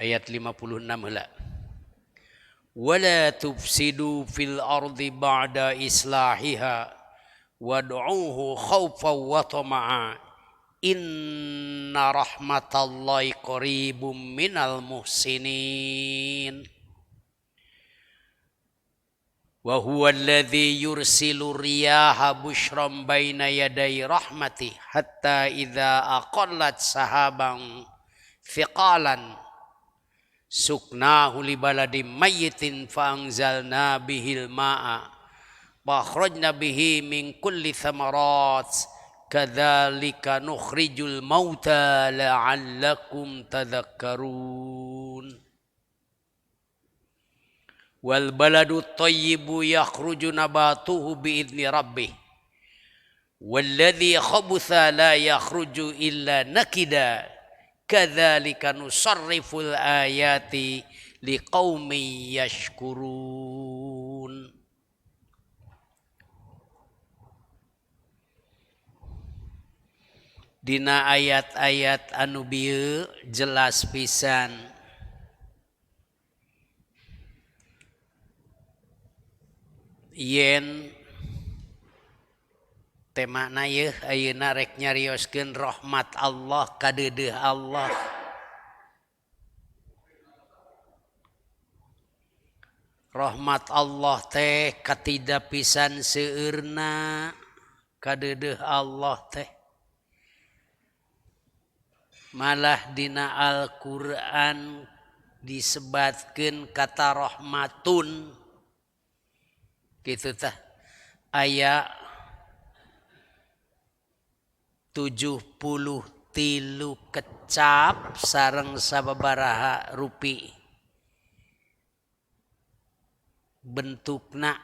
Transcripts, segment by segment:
ayat 56 heula. Wala tufsidu fil ardi ba'da islahiha wad'uuhu khaufan wa tama'a inna rahmatallahi qaribum minal muhsinin. Wa huwa alladhi yursilu riyaha bushran baina yaday rahmati hatta idza aqallat sahaban thiqalan suknahu li baladim mayyitin fa anzalna bihil ma'a wa akhrajna bihi min kulli thamarat kadzalika nukhrijul mauta la'allakum tadhakkarun. Wal baladu thayyibu yakhruju nabatuhu bi idzni rabbih walladzi khabutha la yakhruju illa nakida kadzalika nusarriful ayati liqaumin yashkurun. Dina ayat-ayat anu bieu jelas pisan yen temana yeuh ayeuna rek nyarioskeun rahmat Allah kadeudeuh Allah. Rahmat Allah teh katida pisan seueurna kadeudeuh Allah teh. Malah dina Al-Qur'an disebatkeun kata rahmatun kitu tah aya 73 kecap sareng sababaraha rupi bentukna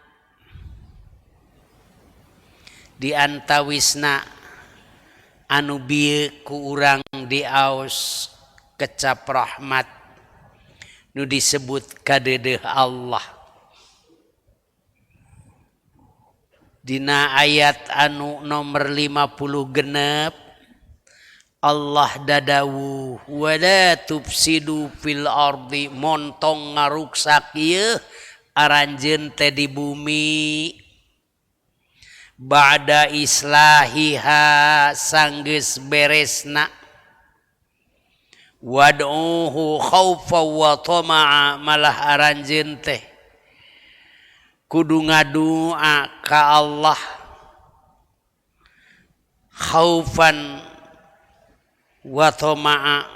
di antawisna anu bieu ku urang diaos kecap rahmat nu disebut kadeudeuh Allah. Dina ayat anu nomor 50 genep Allah dadawu wala tufsidu fil ardi montong ngaruksak ieu aranjeun teh di bumi ba'da islahiha sanggeus beresna wad'uhu khaufa wa tama'a malah aranjeun teh kudu ngadua ka Allah khaufan wa tama'a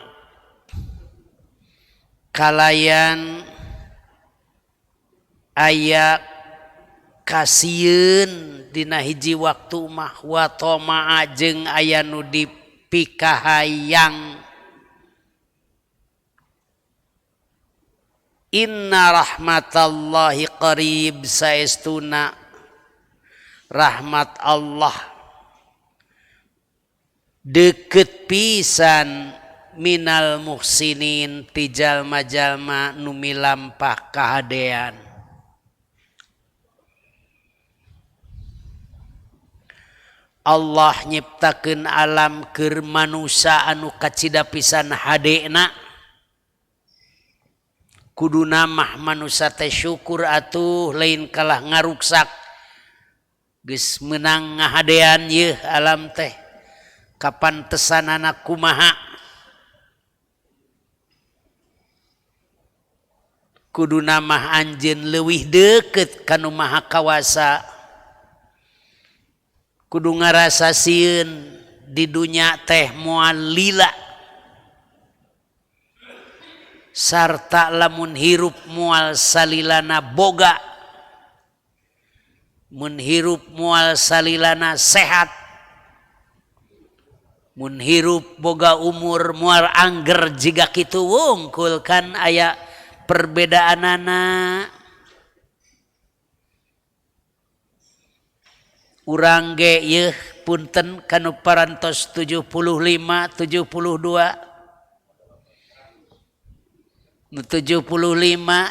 kalayan aya kasieun dina hiji waktu mah wa tama'a jeung aya nu dipikahayang. Inna rahmatallahi qarib saestuna rahmat Allah deukeut pisan minal muhsinin ti jalma-jalma nu milampah kahadean. Allah nyiptakeun alam keur manusia anu kacida pisan hadena kuduna mah manusia teh syukur atuh lain kalah ngaruksak geus meunang ngahadean yeuh alam teh kapantesanana kumaha kuduna mah anjeun leuwih deukeut kanu maha kawasa kudu ngarasa sieun di dunya teh moal lila sarta lamun hirup moal salilana boga mun hirup moal salilana sehat mun hirup boga umur moal angger jiga kitu wungkul kan aya perbedaanana. Urang ge yeuh punten kanu parantos 75 72 nu 75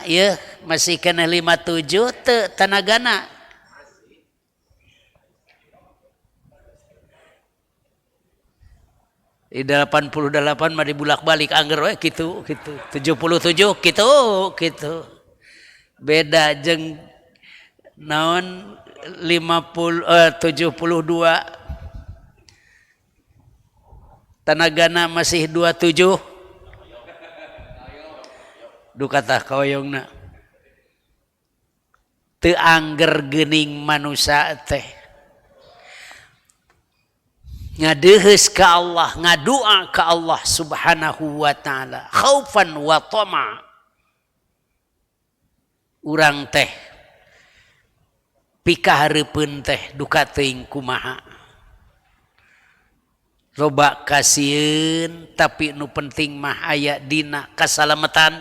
ya masih kena 57 teu tanagana Di 88 mah dibulak-balik angger we kitu 77 kitu. Beda jeung naon 72 tanagana masih 27 dukatah kaoyongna teu angger geuning manusia teh ngadeuheus ka Allah, ngadua ka Allah Subhanahu wa taala, khaufan wa tama. Urang teh pikahareupeun teh duka teuing kumaha. Loba kasieun tapi nu penting mah aya dina kasalamatan.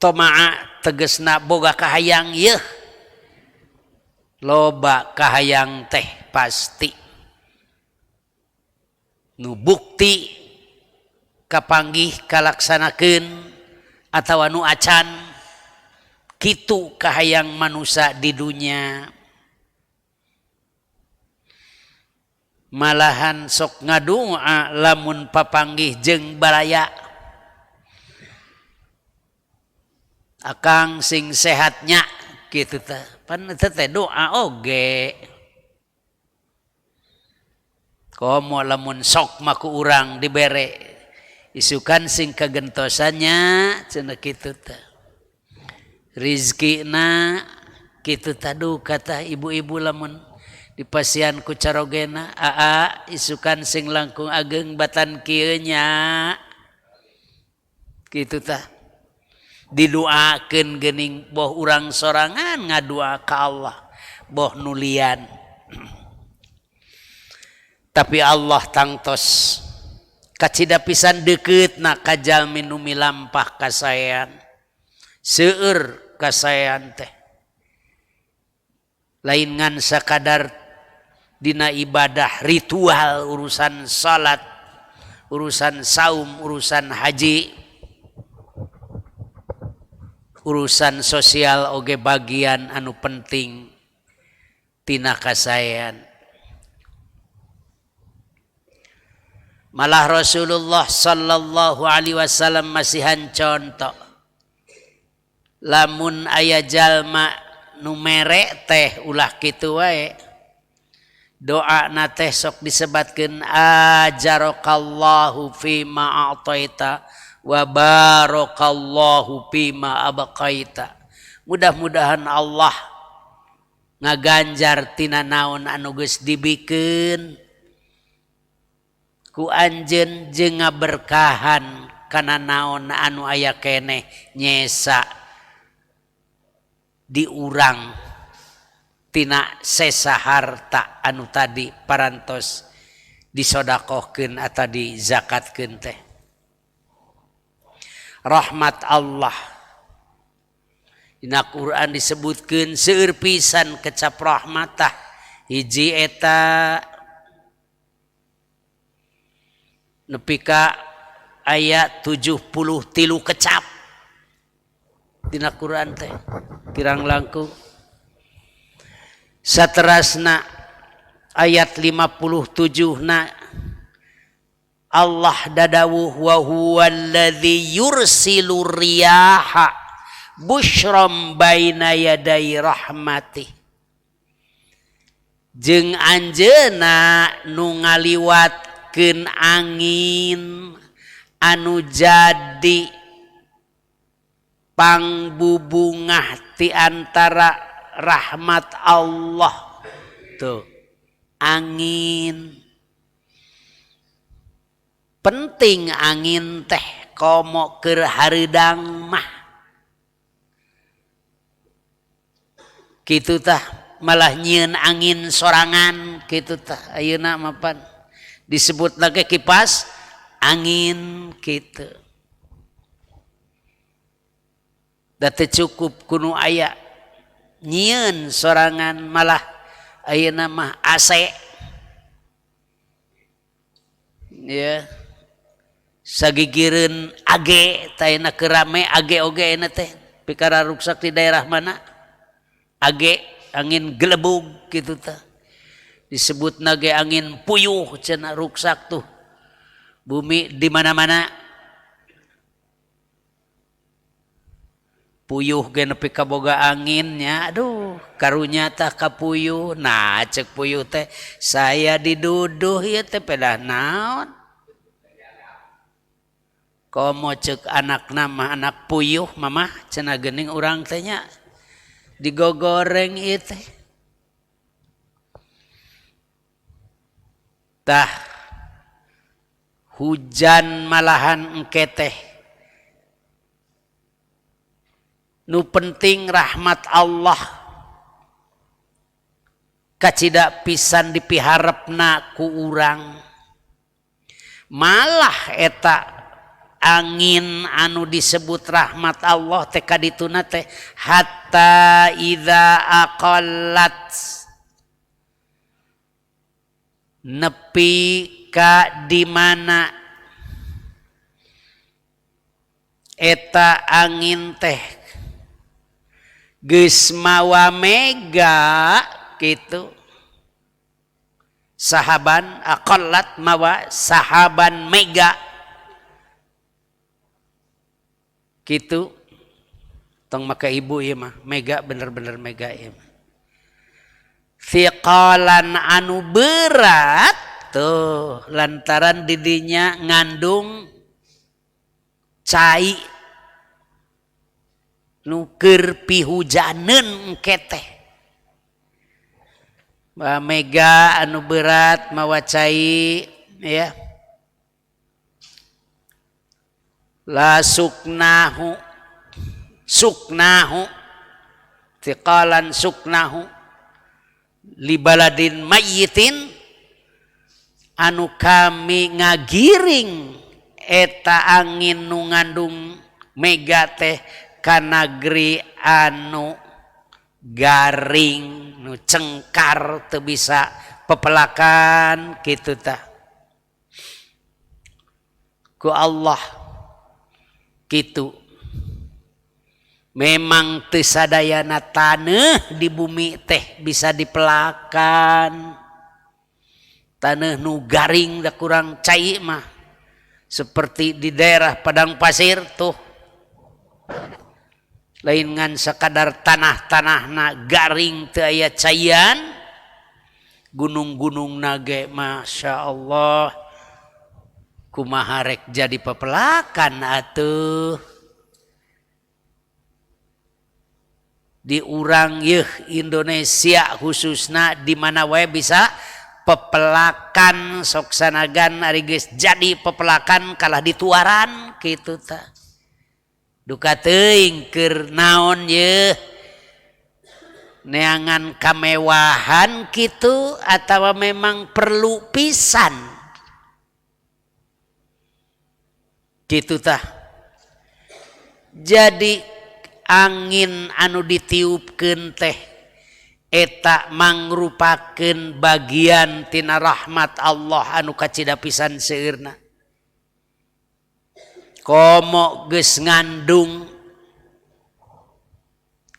Tomaa tegesna boga kahayang yeuh. Loba kahayang teh pasti nu bukti kapanggih kalaksanakeun atawa nu acan kitu kahayang manusia di dunia malahan sok ngadua lamun papanggih jeung balaya akang sing sehatnya kitu teh pan teh doa oge komo lamun sok maku urang dibere isukan sing kagentosannya cenah kitu teh rizkina kitu tadu kata ibu-ibu lamun dipasian ku carogena aa isukan sing langkung ageng batan kieu nya kitu tah didoakeun geuning boh urang sorangan ngadua ka Allah boh nulian tapi Allah tangtos kacida pisan deuketna ka jalmi nu milampah kasayan seueur kasayan teh lain ngan sakadar dina ibadah ritual urusan salat urusan saum urusan haji urusan sosial oge bagian anu penting tina kasayan malah Rasulullah sallallahu alaihi wasallam masihan contoh lamun aya jalma nu mere teh ulah kitu wae doa na teh sok disebatkeun ajarakallahu fima a'taita wa barakallahu fima abaqaita mudah-mudahan Allah ngaganjar tina naon anu geus dibikeun ku anjeun jeung ngaberkahan kana naon anu aya keneh nyesa di urang tina sesa harta anu tadi parantos disodakohkeun atawa dizakatkeun teh rahmat Allah dina Quran disebutkeun seueur pisan kecap rahmatah hiji eta nepi ka aya 73 kecap dina Quran teh kirang langkung saterasna ayat 57 na Allah dadawuh wa huwallazi yursilu riyaha busyram baina yaday rahmatih jeung anjeunna nu ngaliwatkeun angin anu jadi pangbubungah ti antara rahmat Allah tuh angin penting angin teh komo keur hareudang mah kitu tah malah nyieun angin sorangan kitu tah ayeuna mapan disebut lagi kipas angin kitu da teu cukup kudu aya nyieun sorangan malah ayeuna mah AC ya sagigireun AG taina kerame AG oge euna teh pikara ruksak di daerah mana AG angin gelebug gitu tah disebut nage angin puyuh cenah ruksak tuh bumi di mana-mana puyuh ge nepi kaboga anginnya aduh karunya tah kapuyuh nah cek puyuh teh saya diduduh ieu teh pedah naon komo cek anak nama anak puyuh mamah cenah geuning urang teh nya digogoreng ieu teh tah hujan malahan engke teh nu penting rahmat Allah kacida pisan dipiharepna ku urang malah eta angin anu disebut rahmat Allah teh kadituna teh hatta idza aqallat nepi ka di mana eta angin teh geus mawa mega kitu sahaban aqallat mawa sahaban mega kitu tong maka ibu ieu mah mega bener-bener mega ieu mah thiqalan anu berat tuh lantaran didinya ngandung cai nu keur pihujaneun engke teh mega anu berat mawa cai ya la suknahu thiqalan suknahu li baladin mayyitin anu kami ngagiring eta angin nu ngandung mega teh ka nagri anu garing nu cengkar teu bisa pepelakan kitu tah ku Allah kitu memang teu sadayana taneuh di bumi teh bisa dipelakan taneuh nu garing da kurang cai mah seperti di daerah padang pasir tuh lain ngan sakadar tanah-tanahna garing teu aya caian gunung-gunung nage masya Allah kumaha rek jadi pepelakan atuh di urang yeuh Indonesia khususna di mana wae bisa pepelakan sok sanagan ari geus jadi pepelakan kalah dituaran kitu tah duka teuing keur naon yeuh neangan kamewahan kitu atawa memang perlu pisan kitu tah jadi angin anu ditiupkeun teh eta mangrupakeun bagian tina rahmat Allah anu kacida pisan seueurna komo geus ngandung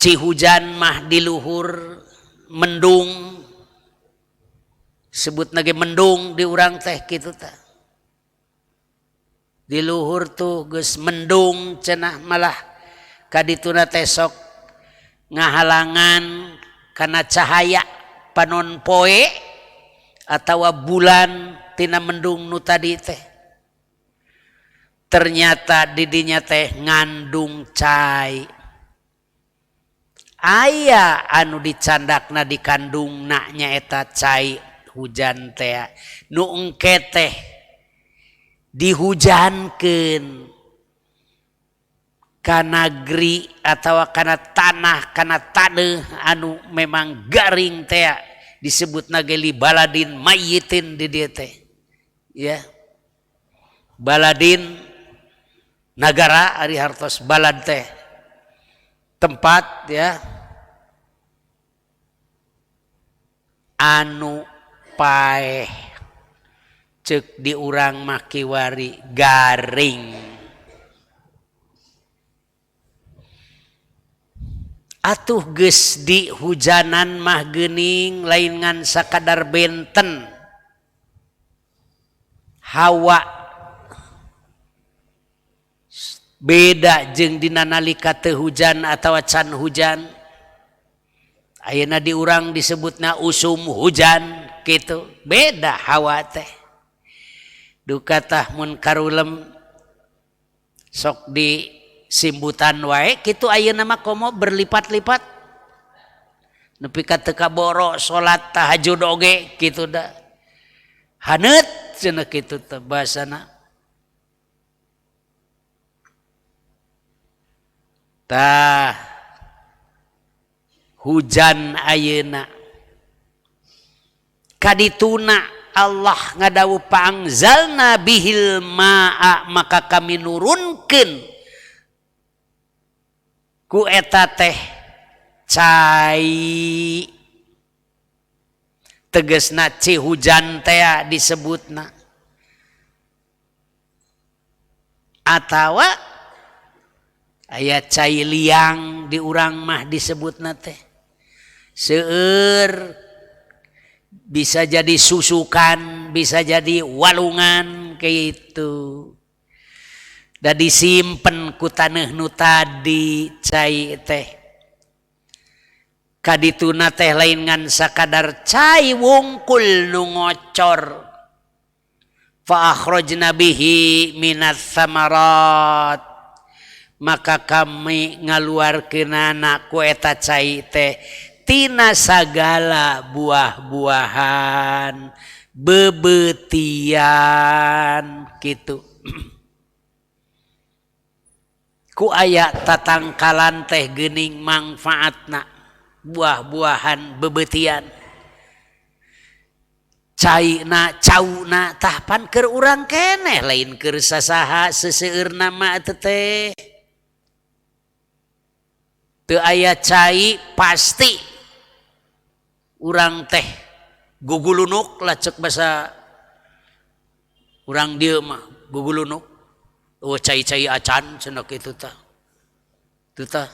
cihujan mah di luhur mendung sebut nage mendung di urang teh kitu tah di luhur tuh geus mendung cenah malah kadituna teh sok ngahalangan kana cahaya panon poe atawa bulan tina mendung nu tadi teh ternyata didinya teh ngandung cai aya anu dicandakna dikandungna nyaeta cai hujan teh nu engke teh dihujankeun kana negeri atawa kana tanah kana taneuh anu memang garing teh disebut nageli baladin mayyitin di dieu teh ya baladin nagara ari hartos balad teh tempat ya anu paeh ceuk di urang mah kiwari garing atuh geus di hujanan mah geuning lain ngan sakadar benten hawa beda jeung dina nalika teu hujan atawa can hujan. Ayeuna di urang disebutna usum hujan kitu beda hawa teh. Duka tah mun karulem sok di simbutan wae kitu ayeuna mah komo berlipat-lipat nepi ka teu kaboro salat tahajud oge kitu da haneut cenah kitu teh basana tah hujan ayeuna kadituna Allah ngadawuh pangzalna bihil ma'a maka kami nurunkeun ku eta teh cai tegesna ci hujan teh disebutna atawa aya cai liang di urang mah disebutna teh seueur bisa jadi susukan bisa jadi walungan gitu da disimpen ku taneuh nu tadi cai teh kadituna teh lain ngan sakadar cai wungkul nu ngocor fa akhrajna bihi minats samarat maka kami ngaluarkeunana ku eta cai teh tina sagala buah-buahan bebetian gitu ku aya tatangkalan teh geuning manfaatna buah-buahan bebetian caina cauna tah pan keur urang keneh lain keur sasaha seseueurna mah teu teh teu aya cai pasti urang teh gugulunuk lah cek bahasa urang dieu mah gugulunuk oh cai-cai acan cenah kitu tah teu tah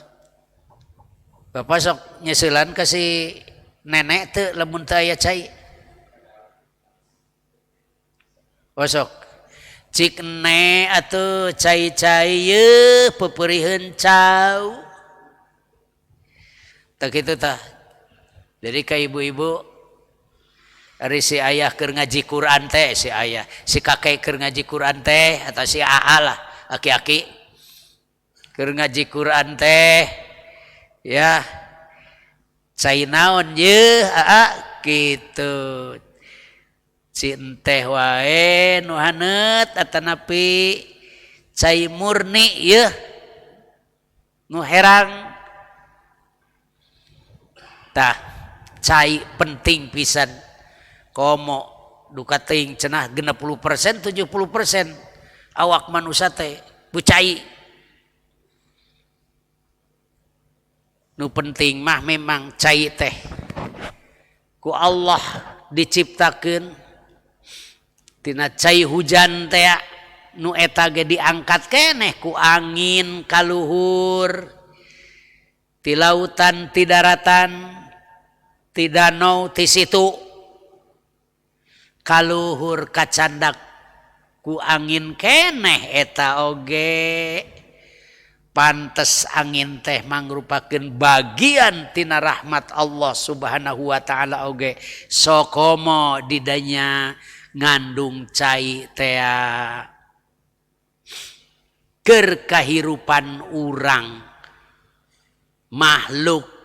Bapak sok nyeuselan ka si nenek teu lamun teu aya cai sok cik ne atuh cai-cai yeuh pepeuriheun cau tah kitu tah. Jadi ka ibu-ibu ari si ayah keur ngaji Quran teh si ayah si kakek keur ngaji Quran teh atau si aa lah aki-aki keur ngaji Quran teh ya cai naon ye aa kitu cin teh wae nu haneut atanapi cai murni ye nu herang tah cai penting pisan komo duka teuing cenah 60% 70% awak manusia teh bucai nu penting mah memang cai teh ku Allah diciptakeun tina cai hujan teh nu eta ge diangkat keneh ku angin kaluhur ti lautan ti daratan ti danau ti situ kaluhur kacandak ku angin keneh eta oge pantes angin teh mangrupakeun bagian tina rahmat Allah Subhanahu wa taala oge sokomo didanya ngandung cai teh keur kahirupan urang makhluk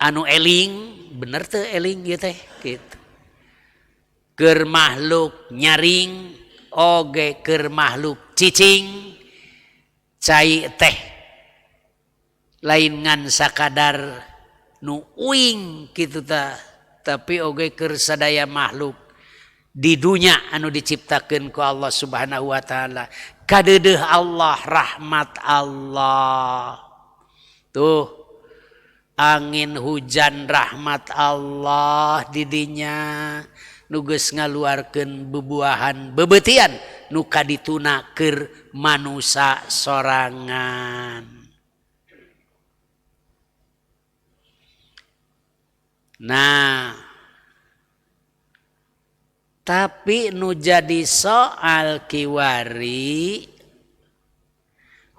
anu eling bener teu eling ieu teh kitu keur makhluk nyaring oge keur makhluk cicing cai teh lain ngan sakadar nu uing kitu tah tapi oge keur sadaya makhluk di dunya anu diciptakeun ku Allah Subhanahu wa taala kadeudeuh Allah rahmat Allah tuh angin hujan rahmat Allah didinya nu geus ngaluarkeun bebuahan bebetian nu kadituna keur manusa sorangan Nah, tapi nu jadi soal kiwari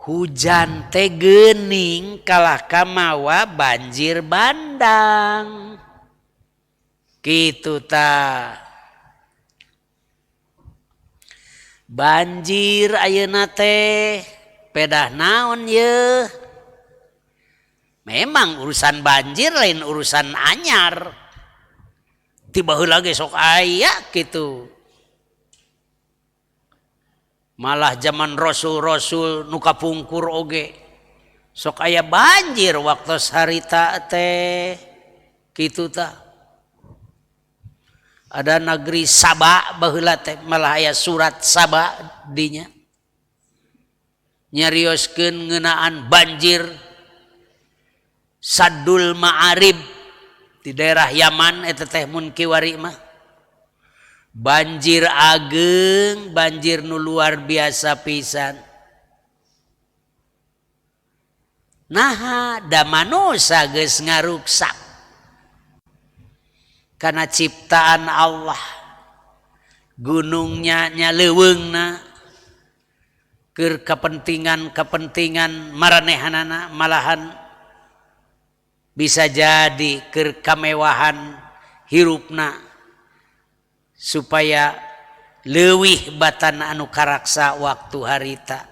hujan teh geuning kalah kamawa banjir bandang. Kitu tah. Banjir ayeuna teh pedah naon ye? Memang urusan banjir lain urusan anyar. Tiba heula ge sok aya kitu. Malah zaman rasul-rasul nu kapungkur oge sok aya banjir waktu harita teh kitu tah. Ada negeri Saba baheula teh malah aya surat Saba dinya. Nyarioskeun ngeunaan banjir Sadul Ma'arib di daerah Yaman eta teh mun kiwari mah. Banjir ageng, banjir nu luar biasa pisan. Nah, da manusia geus ngaruksak. Karena ciptaan Allah. Gunungnya nya leuweungna keur kepentingan maranehanana malahan bisa jadi keur kamewahan hirupna supaya leuwih batan anu karaksa waktu harita.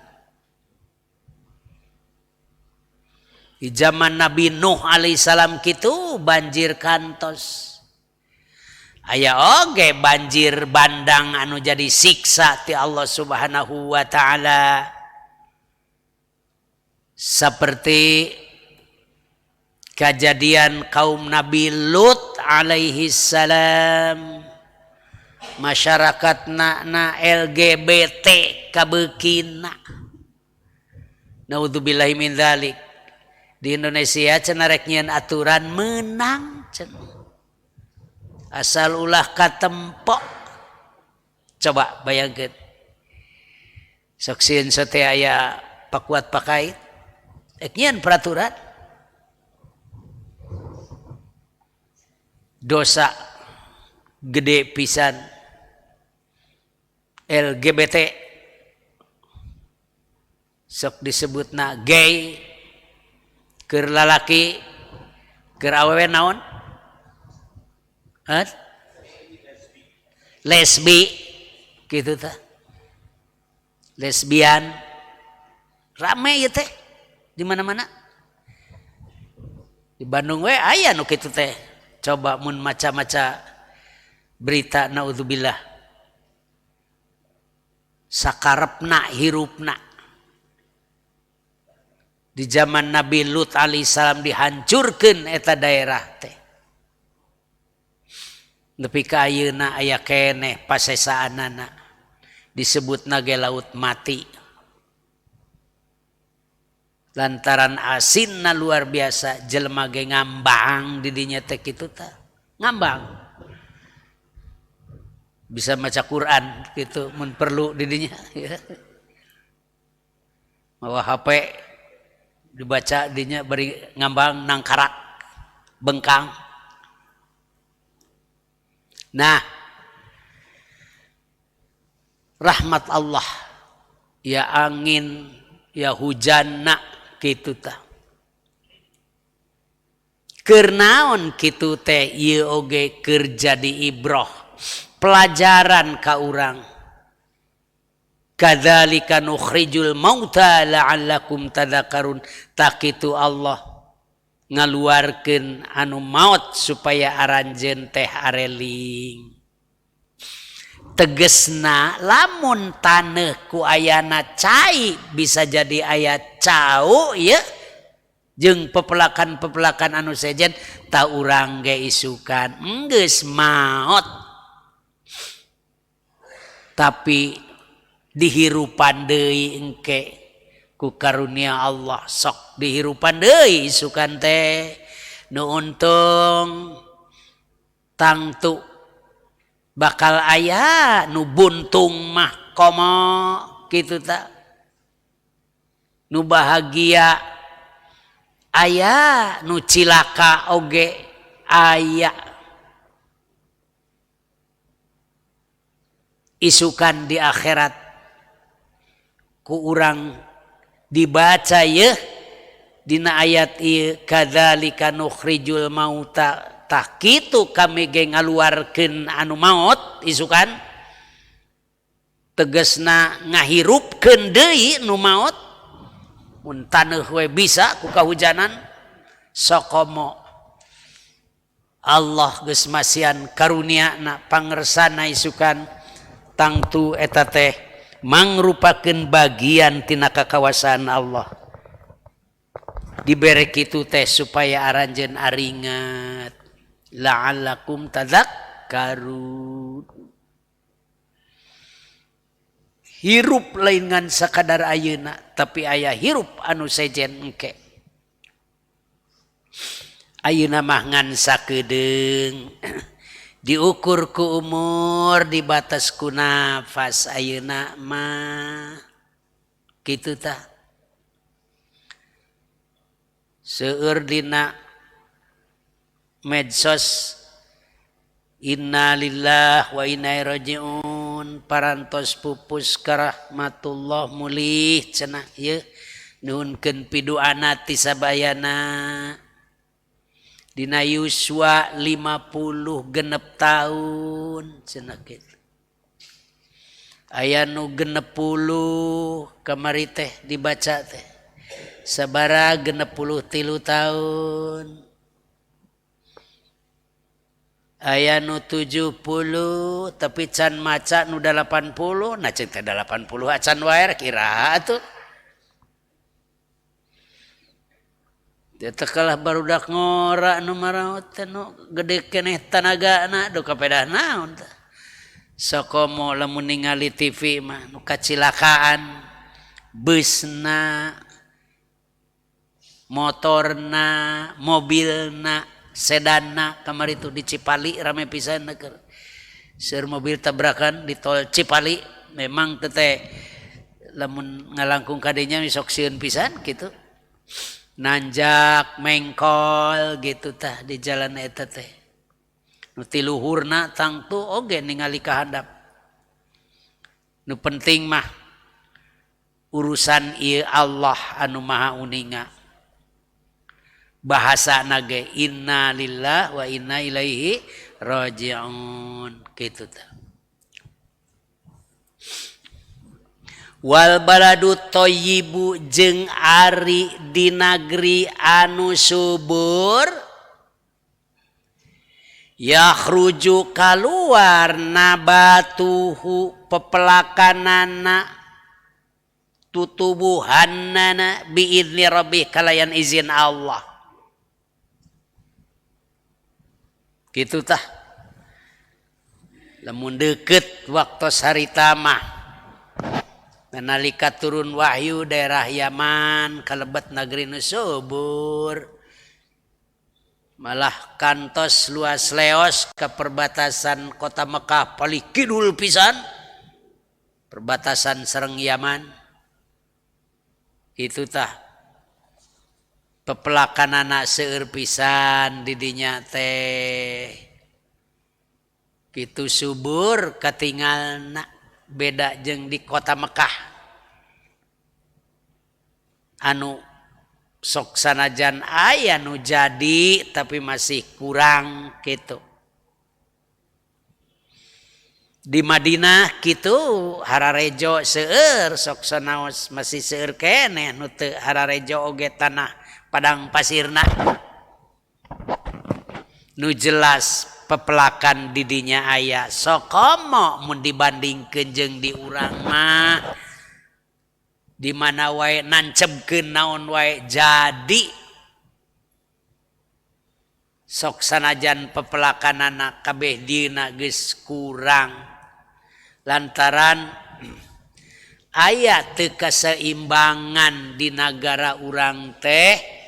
Di zaman Nabi Nuh alaihissalam kitu banjir kantos. Aya oge banjir bandang anu jadi siksa ti Allah Subhanahu wa taala. Seperti kejadian kaum Nabi Lut alaihi salam. Masyarakatna na LGBT kabeukina. Naudzubillahi min dzalik. Di Indonesia cenah rek nyieun aturan meunang cenah. Asal ulah katempo. Coba bayangkeun. Sok sieun teh aya pakuat pakait. Rek nyieun peraturan. Dosa gede pisan LGBT sok disebutna gay keur lalaki keur awewe naon? Lesbi gitu tah. Lesbian rame ieu teh di mana-mana. Di Bandung we aya nu kitu teh. Coba mun maca-maca berita naudzubillah. Sakarepna hirupna. Di zaman Nabi Lut alaihissalam dihancurkeun eta daerah teh. Nepi ka ayeuna aya keneh pasesaanana disebutna ge laut mati. Lantaran asinna luar biasa jelema ge ngambang di dinya teh kitu tah. Ngambang. Bisa maca Quran gitu mun perlu di dinya. Mawa HP dibaca dinya bari ngambang nangkarak bengkang. Nah, rahmat Allah ya angin ya hujanna kitu tah. Keur naon kitu teh ieu oge keur jadi ibrah, pelajaran ka urang. Kadzalika nukhrijul mauta la'allakum tadzakarun. Tak kitu Allah ngaluarkeun anu maut supaya aranjeun teh areling. Tegesna lamun taneuh ku ayana cai bisa jadi aya cau ya. Jeung pepelakan-pepelakan anu sejen ta urang ge isukan geus maot. Tapi dihirupan deui engke ku karunia Allah sok dihirupan deui isukan teh nu untung tangtu bakal aya nu buntung mah komo kitu ta. Nu bahagia aya nu cilaka oge aya isukan di akhirat ku urang dibaca ye dina ayat ieu kadzalika nukhrijul mauta tah kitu kami ge ngaluarkeun anu maot isukan tegasna ngahirupkeun deui nu maot mun taneuh we bisa ku kahujanan sakomo Allah geus masian karuniana pangersana isukan tangtu eta teh mangrupakeun bagian tina kakawasaan Allah dibere kitu teh supaya aranjeun aringat la'allakum tadzakkarun hirup lain ngan sakadar ayeuna tapi aya hirup anu sejen engke ayeuna mah ngan sakedeung diukur ku umur dibatas ku nafas ayeuna mah kitu tah seueur dina medsos inna lillahi wa inna ilaihi rajiun parantos pupus ka rahmatullah mulih cenah ieu nuhunkeun pidoana ti sabayana dina yuswa 50 genep tahun cenah kitu aya nu 60 kamari teh dibaca teh sabara 63 tahun aya nu 70 tapi can maca nu 80 nah cek teh 80 acan wae kira atuh teu kalah barudak ngora nu maraot teh nu gede keneh tanagana do kapedah naon tah sakomo lamun ningali TV mah nu kacilakaan busna motorna mobilna sedanna kamari itu di Cipali rame pisan keur seur mobil tabrakan di tol Cipali memang teh lamun ngalangkung kadinya sok sieun pisan gitu nanjak mengkol gitu tah di jalan eta teh nu ti luhurna tangtu oge ningali ka handap nu penting mah urusan ieu Allah anu maha uninga bahasa nage inna lillahi wa inna ilaihi rajiun gitu tah wal baladu thayyibu jeung ari di negeri anu subur yakhruju kaluar nabatuhu pepelakanana tutubuhannana biidzni rabbih kalayan izin Allah gitu tah lamun deukeut waktu sarita mah nalika turun wahyu daerah Yaman kalebet negeri nu subur malah kantos luas leos ke perbatasan kota Mekah paling kidul pisan perbatasan sareng Yaman itu tah pepelakanana seueur pisan di dinya teh kitu subur katingalna beda jeung di kota Mekah anu sok sanajan aya nu jadi tapi masih kurang gitu di Madinah kitu hararejo seueur sok sanaos masih seueur keneh nu teu hararejo oge tanah padang pasirna nu jelas pepelakan didinya aya sokomo mun dibandingkeun jeung di urang mah di mana wae nancebkeun naon wae jadi sok sanajan pepelakanana kabeh dina geus kurang lantaran aya teu kaseimbangan di nagara urang teh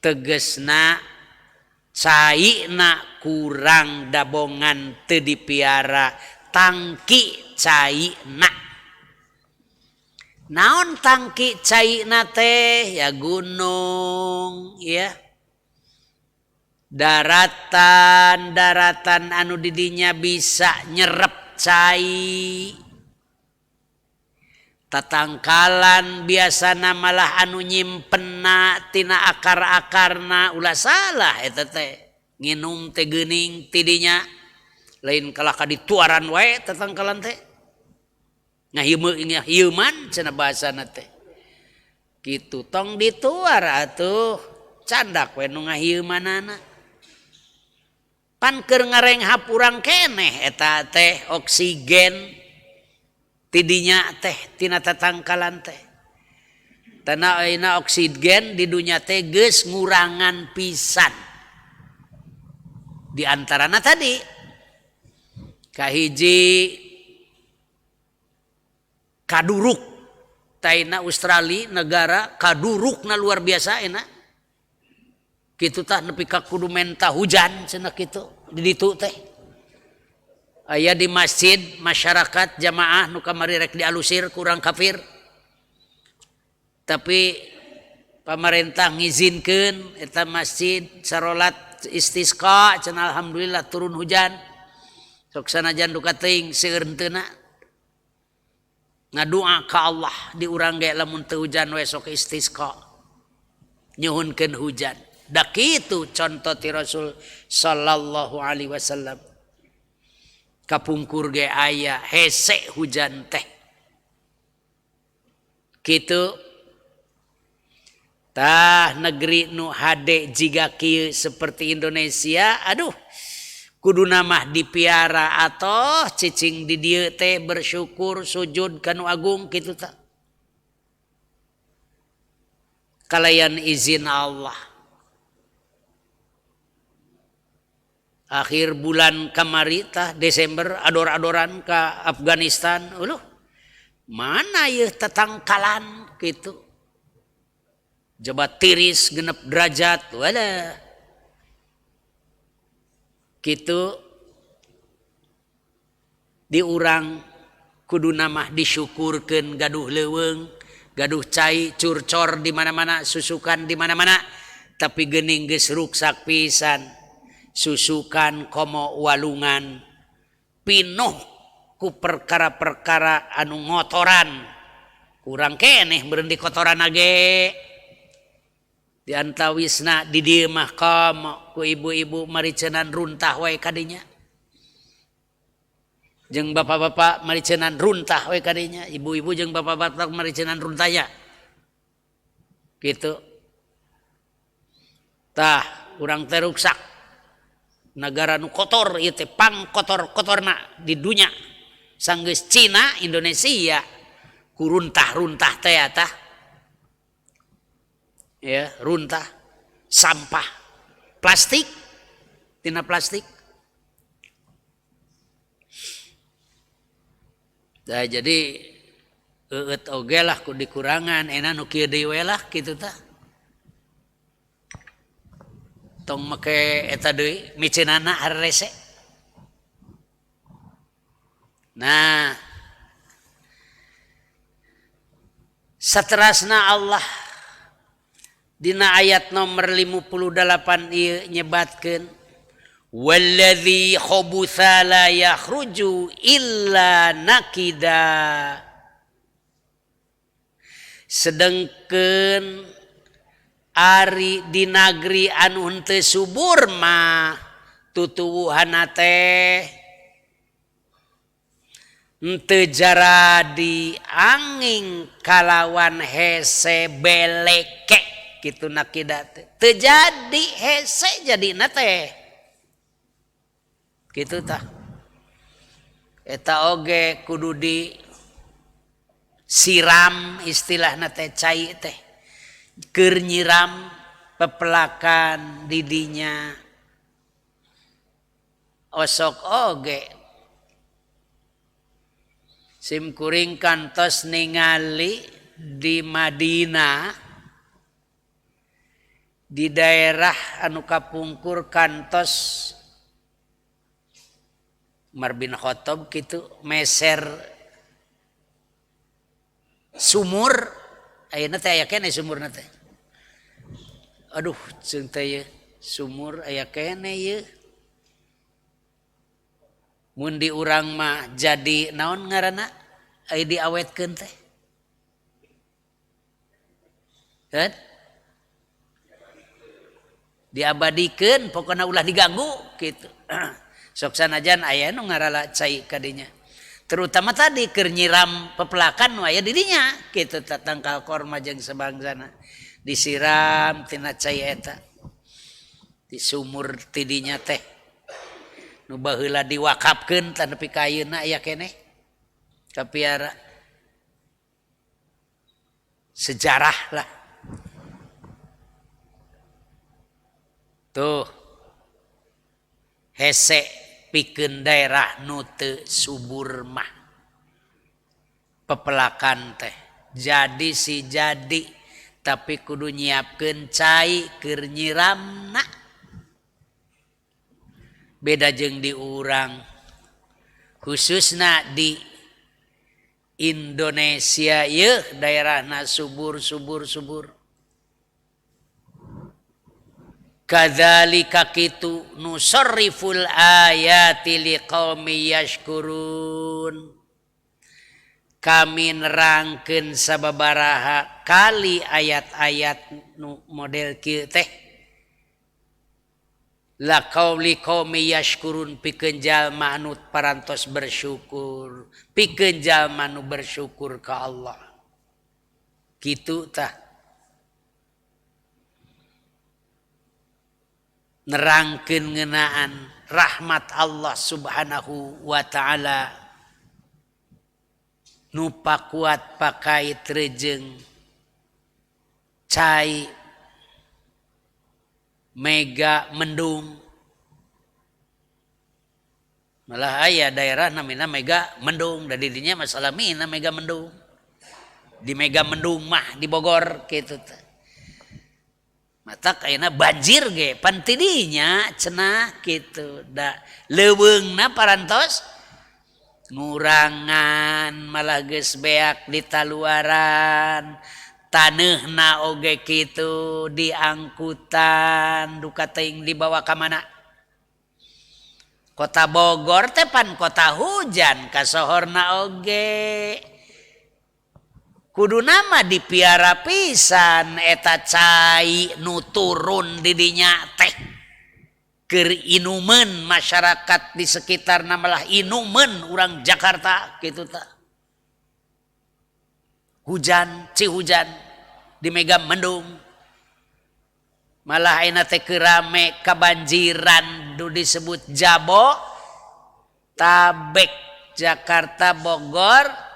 tegesna caina kurang dabongan teu dipiara tangki caina naon tangki caina teh ya gunung ya daratan anu didinya bisa nyerep cai, tatangkalan biasana malah anu nyimpenna tina akar-akarna ulah salah eta teh nginum teh geuning tidinya lain kalah kadituaran wae tatangkalan teh ngahieuman cenah bahasana teh kitu tong dituar atuh candak we nu ngahieumanana pan keur ngareng hapurang keneh eta teh oksigen tidinya teh tina tatangkalan teh tanah ayeuna oksigen di dunya teh geus ngurangan pisan di antarana tadi kahiji kaduruk taina Australia negara kadurukna luar biasa enak kitu tah nepi ka kudu menta hujan cenah kitu di ditu teh aya di masjid masyarakat jamaah nu kamari rek dialusir kurang kafir tapi pemerintah ngizinkeun eta masjid sarolat istisqa cenah alhamdulillah turun hujan sok sanajan duka teuing seueur henteu ngadoa ka Allah di urang ge lamun teu hujan we sok istisqa nyuhunkeun hujan da kitu contoh ti Rasul sallallahu alaihi wasallam kapungkur ge aya hese hujan teh kitu tah negeri nu hade jiga kieu seperti Indonesia aduh kuduna mah dipiara atoh cicing di dieu teh bersyukur sujud kanu agung kitu tah kalayan izin Allah akhir bulan kamari tah Desember ador-adoran ke Afghanistan mana ya tatangkalan gitu jabat tiris genep derajat wadah gitu diurang kudu namah disyukurkeun gaduh leuweung gaduh cai curcor di mana-mana susukan di mana-mana tapi geuning geus ruksak pisan susukan komo walungan pinuh ku perkara-perkara anu ngotoran kurang keneh beureun di kotoran age di antawisna di dieu mah komo ku ibu-ibu maricenan runtah wae kadinya jeung bapak-bapak maricenan runtah wae kadinya ibu-ibu jeung bapak-bapak maricenan runtah ya gitu tah urang teh ruksak negara nu kotor ieu teh pang kotor-kotorna di dunya sanggeus Cina Indonesia ku runtah-runtah teh tah ya runtah sampah plastik tina plastik dah jadi eueut oge lah ku dikurangan ena nu kieu deui we lah kitu tah tong make eta deui miceunana harrese. Nah, saterasna Allah dina ayat nomor 58 ieu nyebatkeun walladzi khabutha la yakhruju illa nakida sedengkeun ari di nagri anu henteu subur mah tutuwuhanna teh henteu jaradi angin kalawan hese beleke kitu nakida teh teu jadi hese jadina teh kitu tah eta oge kudu di siram istilahna teh cai teh keur nyiram pepelakan didinya osok oge sim kuring kantos ningali di Madinah di daerah anu kapungkur kantos Umar bin Khattab kitu meser sumur ayeuna teh aya keneh sumurna teh aduh ceung teh ye sumur aya kene ye mun di urang mah jadi naon ngaranna aya diawetkeun teh kan diabadikeun pokona ulah diganggu gitu sok sanajan aya nu ngarala cai kadinya terutama tadi keur nyiram pepelakan nu aya di dinya kitu tangkal korma jeung sabangsana disiram tina cai eta di sumur tidinya teh nu baheula diwakafkeun tan nepi ka ayeuna aya keneh kapiara sejarah lah tuh hese pikeun daerah nu teu subur mah pepelakan teh jadi si jadi tapi kudu nyiapkeun cai keur nyiramna beda jeung di urang khususna di Indonesia yeuh daerahna subur kadzalika kitu nusarriful ayati liqaumi yashkurun kami nerangkeun sababaraha kali ayat-ayat nu model kieu teh liqaumi yashkurun pikeun jalma anu parantos bersyukur pikeun jalma nu bersyukur ka Allah kitu tah nerangkeun ngeunaan rahmat Allah Subhanahu wa taala nu pakuat pakait rejeung cai mega mendung malah aya daerah namina mega mendung da didinya masalah mina mega mendung di mega mendung mah di Bogor kitu teh mata kayaknya banjir ge pantidinya cenah gitu da leuweungna parantos ngurangan malah geus beak di taluaran taneuhna oge kitu diangkutan duka teuing dibawa ka mana kota Bogor teh pan kota hujan kasohorna oge kudu nama dipiara pisan eta cai nu turun di dinya teh keur inumeun masyarakat di sekitarna malah inumeun urang Jakarta kitu tah hujan cihujan di mega mendung malah ayeuna teh keur rame kabanjiran nu disebut Jabo Tabek Jakarta Bogor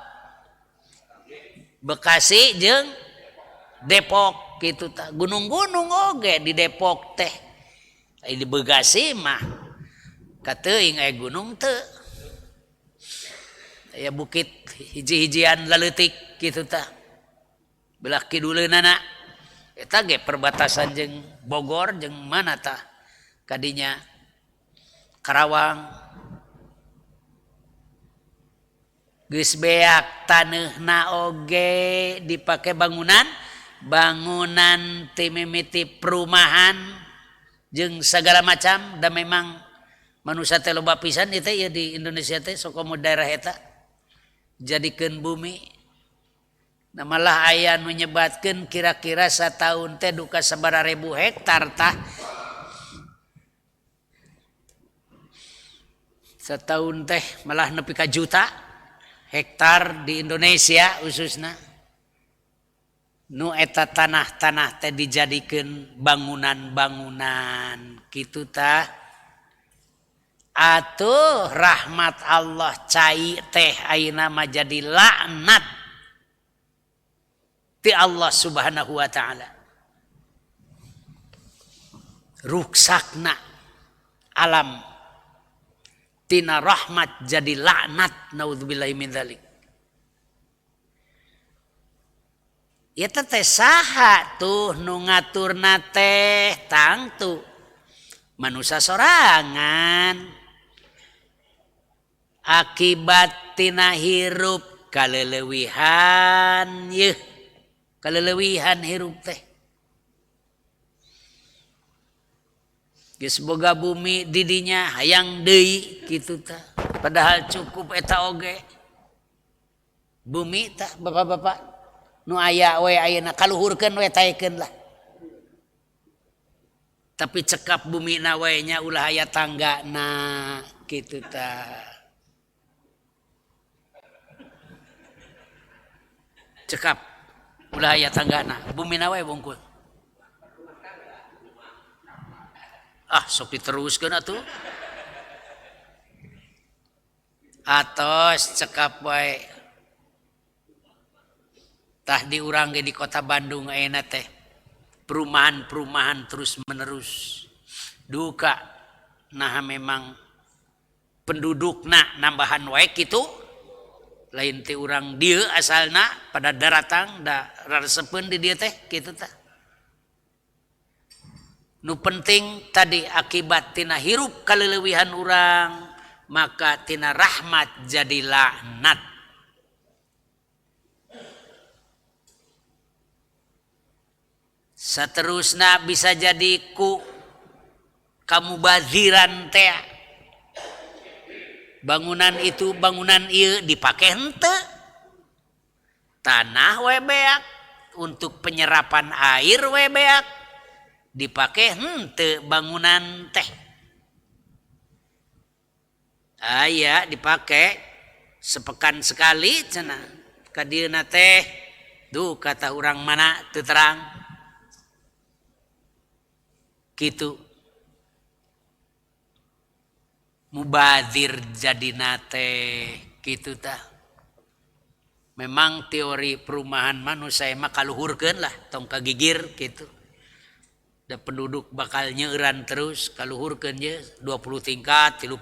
Bekasi jeung Depok gitu tah gunung-gunung oge di Depok teh di Bekasi mah kateuing aya gunung teu aya bukit hiji-hijian laleutik gitu tah belah kiduleunana eta ge perbatasan jeung Bogor jeung mana tah kadinya Karawang geus beak taneuhna oge dipake bangunan ti mimiti perumahan jeung segala macam da memang manusia teh loba pisan ieu teh di Indonesia teh sok komo daerah eta jadikeun bumi nah malah aya nu nyebatkeun kira-kira sataun teh duka sabaraha ribu hektar tah sataun teh malah nepi ka juta hektar di Indonesia khususna nu eta tanah-tanah teh dijadikeun bangunan-bangunan kitu tah atuh rahmat Allah cai teh ayeuna mah jadi laknat ti Allah Subhanahu wa taala ruksakna alam tina rahmat jadi laknat naudzubillahi min dzalik eta teh saha tuh nu ngaturna teh tangtu manusia sorangan akibat tina hirup kaleulewihan yeuh kaleulewihan hirup teh geus boga bumi didinya hayang deui kitu tah. Padahal cukup eta oge. Bumi tah bapak-bapak nu aya we ayeuna kaluhurkeun we taekeun lah. Tapi cekap bumi na we nya ulah aya tanggana kitu tah. Cekap ulah aya tanggana bumi na we bungkul. Sok diteruskeun atuh. Atos cekap wae. Tah di urang ge di kota Bandung ayeuna teh perumahan terus menerus. Duka nah memang pendudukna nambahan wae kitu. Lain ti urang dieu asalna pada daratang da raresepeun di dieu teh kitu tah. Nu penting tadi akibat tina hirup kaleulewihan urang maka tina rahmat jadi laknat. Saterusna bisa jadi ku kamubaziran teh. Bangunan itu bangunan ieu dipake henteu. Tanah we beak untuk penyerapan air we beak. Dipake henteu bangunan teh. Aya dipake sepekan sekali cenah. Ka dieuna teh duh kata urang mana teu terang. Kitu. Mubazir jadina teh kitu tah. Memang teori perumahan manusia mah kaluhurkeun lah tong kagigir kitu. Da penduduk bakal nyeuran terus kaluhurkeun ye 20 tingkat 30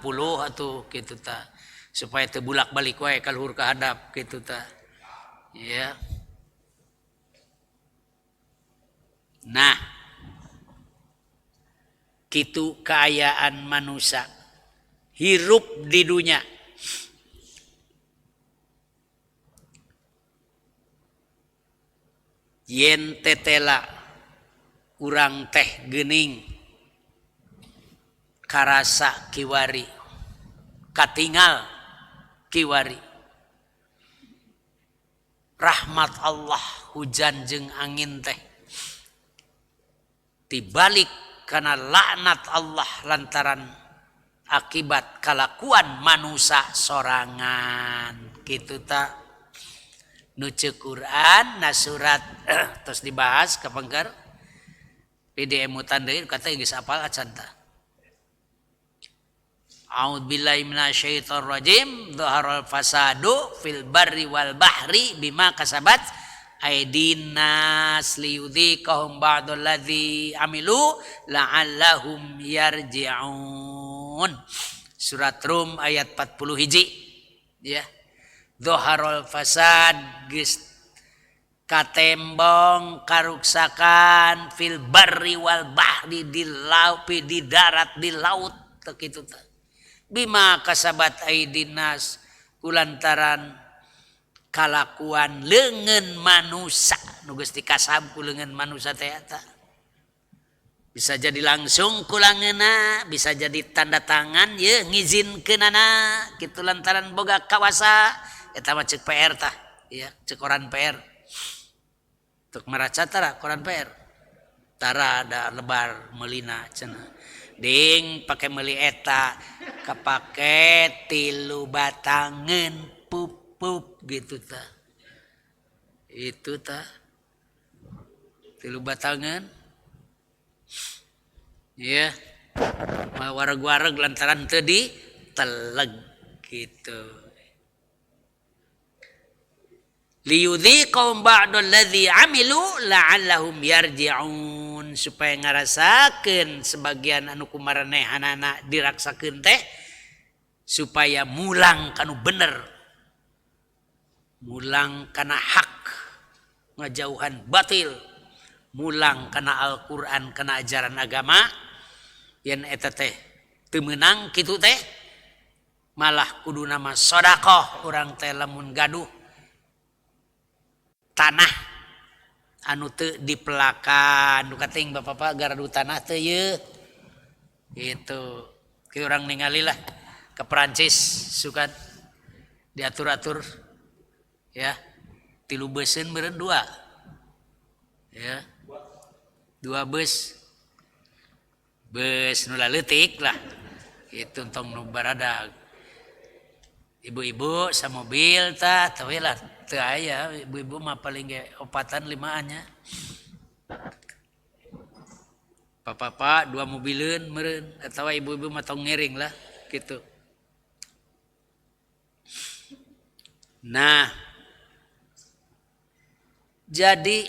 atuh kitu tah supaya teu bulak-balik wae kaluhur ka hadap kitu tah ya. Nah kitu kaayaan manusia hirup di dunia. Yen tetela urang teh geuning karasa kiwari katingal kiwari rahmat Allah hujan jeung angin teh tibalik kana laknat Allah lantaran akibat kalakuan manusia sorangan kitu ta. Nu ceuk Quran na surat tos dibahas kapengker PDM mutandeun kata geus apal acan tah. A'udzubillahi minasyaitonir rajim. Dhaharal fasadu fil barri wal bahri bima kasabat aydin nas liyudhiqahum ba'dal ladzi amilu la'allahum yarji'un. Surat Rum ayat 40 hiji. Ya. Dhaharal fasad geus katembong karuksakan fil barri wal bahri di laut di darat di laut kitu tah. Bima kasabat aydin nas kulantaran kalakuan leungeun manusia nu geus dikasab ku leungeun manusia teh eta. Bisa jadi langsung ku langeunna, bisa jadi tanda tangan ye ngizinkeunana kitu lantaran boga kawasa eta mah ceuk PR tah ya, ceuk koran PR. Tuk meraca tara koran PR. Tara ada lebar melina cenah. Ding pake meuli eta kapake 3 batangeun pup gitu tah. Itu tah. 3 batangeun. Ya. Yeah. Wareg-wareg lantaran teu diteleg gitu. Liyudhiqahum ba'dal ladzi amilu la'allahum yarji'un supaya ngarasakeun sebagian anu kumaranehannana diraksakeun teh supaya mulang kanu bener mulang kana hak ngajauhan batil mulang kana Al-Qur'an kana ajaran agama yen eta teh teu meunang kitu teh malah kuduna mah sedekah urang teh lamun gaduh tanah anu teu dipelakan nu kating bapak-bapak garadu tanah teu ye Itu ke orang ningali lah ke Perancis suka diatur-atur ya 3 beuseun meureun 2 ya 2 bus nu leutik lah itu tong nu baradag ibu-ibu sa mobil tah teu lah teu aya ibu-ibu mah paling ge 4-5 nya papa 2 mobileun meureun atawa ibu-ibu mah tong ngiring lah gitu. Nah jadi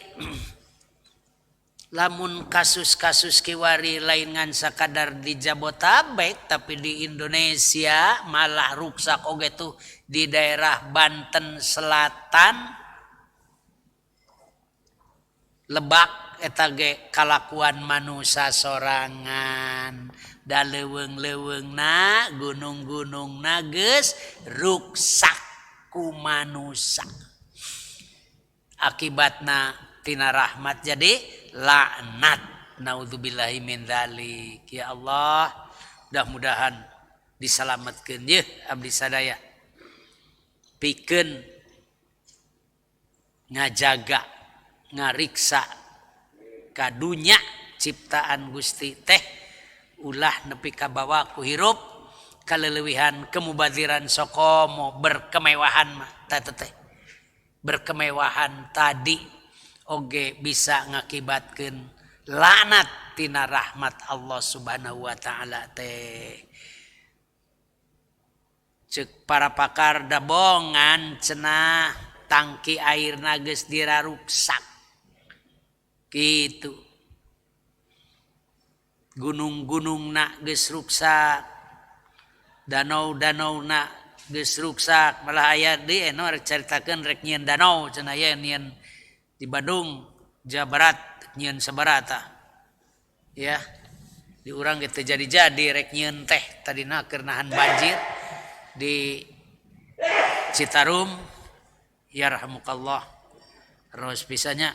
lamun kasus-kasus kiwari lain ngan sakadar di Jabotabek tapi di Indonesia malah ruksak oge tuh di daerah Banten Selatan Lebak eta ge kalakuan manusia sorangan da leuweung-leuweungna gunung-gunungna geus ruksak ku manusia akibatna tina rahmat jadi laknat naudzubillahi min dzalik ya Allah mudah-mudahan diselamatkeun yeuh abdi sadaya pikeun ngajaga ngariksa kadunya ciptaan Gusti teh ulah nepi ka bawa ku hirup kaleulewihan kemubaziran sokomo berkemewahan mah teh berkemewahan tadi oge bisa ngakibatkeun laknat tina rahmat Allah Subhanahu wa taala teh. Ceuk para pakar da bongan cenah tangki airna geus diraruksak. Kitu. Gunung-gunungna geus ruksak. Danau-danauna geus ruksak malah aya di eno caritakeun rek nyieun danau cenah aya nyieun di Bandung Jawa Barat nyieun sabarata ya di urang ge teu jadi rek nyieun teh tadina keur nahan banjir di Citarum yarhamukallah ros pisanya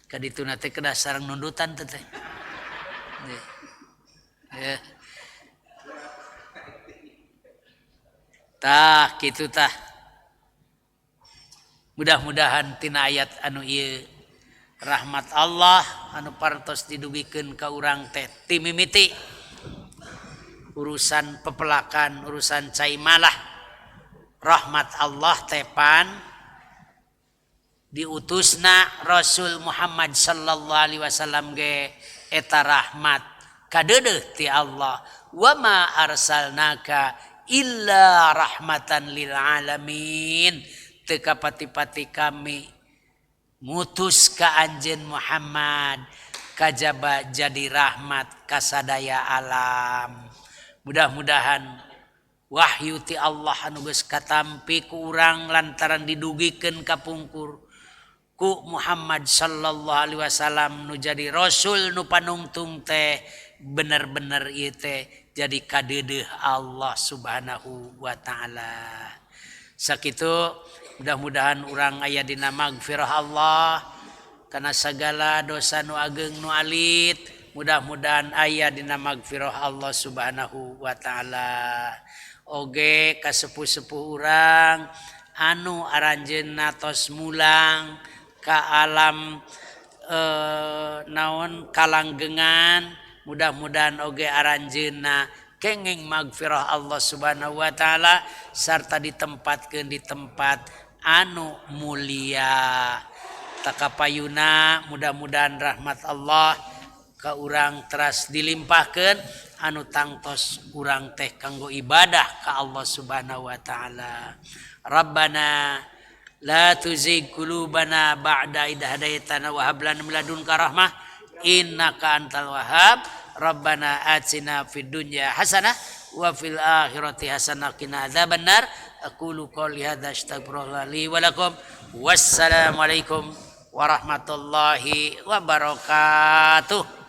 ka dituna teh kedah sareng nundutan teh ya tah kitu tah mudah-mudahan tina ayat anu ieu rahmat Allah anu parantos didugikeun ka urang teh ti mimiti urusan pepelakan urusan cai malah rahmat Allah teh pan diutusna Rasul Muhammad sallallahu alaihi wasallam ge eta rahmat kadeudeuh ti Allah wa ma arsalnaka illa rahmatan lil alamin teu pati-pati kami ngutus ka anjeun Muhammad kajaba jadi rahmat ka sadaya alam. Mudah-mudahan wahyu ti Allah anu geus katampi ku urang lantaran didugikeun kapungkur ku Muhammad sallallahu alaihi wasallam nu jadi rasul nu panungtung teh bener-bener ieu teh jadi kadeudeuh Allah Subhanahu wa taala. Sakitu mudah-mudahan urang aya dina magfirah Allah kana sagala dosa nu ageng nu alit mudah-mudahan aya dina magfirah Allah Subhanahu wa taala. Oge ka sepuh-sepuh urang anu aranjeunna tos mulang ka alam naon kalanggengan mudah-mudahan oge aranjeunna kenging magfirah Allah Subhanahu wa taala sarta ditempatkeun di tempat anu mulia. Takapayuna mudah-mudahan rahmat Allah ka urang teras dilimpahkeun anu tangtos urang teh kanggo ibadah ka Allah Subhanahu wa taala. Rabbana la tuzigh qulubana ba'da idh hadaitana wa hab lana min ladunka rahmah innaka antal wahhab. Rabbana atina fid dunya hasanah wa fil akhirati hasanah qina adzabannar. Aqulu qouli hadza astaghfirullah li wa lakum. Wassalamualaikum warahmatullahi wabarakatuh.